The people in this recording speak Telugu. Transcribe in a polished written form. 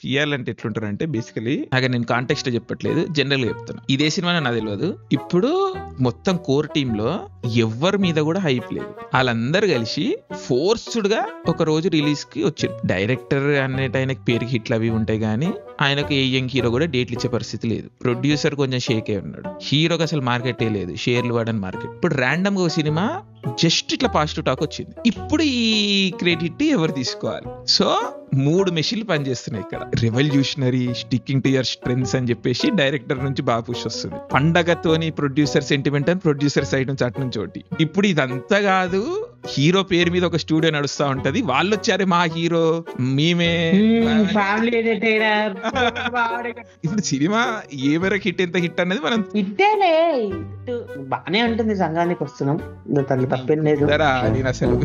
తీయాలంటే ఎట్లుంటారంటే బేసికలీ అక్కడ నేను కాంటెక్స్ట్ చెప్పట్లేదు, జనరల్ గా చెప్తాను. ఇదే సినిమా నాకు తెలియదు. ఇప్పుడు మొత్తం కోర్ టీమ్ లో ఎవరి మీద కూడా హైప్ లేదు. వాళ్ళందరూ కలిసి ఫోర్స్డ్ గా ఒక రోజు రిలీజ్ కి వచ్చారు. డైరెక్టర్ అనేట ఆయనకి పేరుకి హిట్లు అవి ఉంటాయి కానీ ఆయనకు ఏ యంగ్ హీరో కూడా డేట్లు ఇచ్చే పరిస్థితి లేదు. ప్రొడ్యూసర్ కొంచెం షేక్ అయి ఉన్నాడు. హీరోకి అసలు మార్కెటే లేదు, షేర్లు వాడని మార్కెట్. ఇప్పుడు ర్యాండమ్ గా సినిమా జస్ట్ ఇట్లా పాజిటివ్ టాక్ వచ్చింది. ఇప్పుడు ఈ క్రెడిట్ ఎవరు తీసుకోవాలి? సో 3 మెషిన్లు పనిచేస్తున్నాయి ఇక్కడ. Revolutionary, sticking to your strengths అని చెప్పేసి డైరెక్టర్ నుంచి బాగా పుష్ వస్తుంది. పండగతోని ప్రొడ్యూసర్ సెంటిమెంట్ అని ప్రొడ్యూసర్ సైడ్ నుంచి అటు నుంచి ఒకటి. ఇప్పుడు ఇదంతా కాదు, హీరో పేరు మీద ఒక స్టూడియో నడుస్తా ఉంటది. వాళ్ళు వచ్చారే మా హీరో, మేమే ఇప్పుడు సినిమా ఏ వరకు హిట్ ఎంత హిట్ అనేది మనం ఇట్టేలే బానే ఉంటుంది. సంఘానికి వస్తున్నాం, తల్లి తప్పేం లేదు. నేను అసలు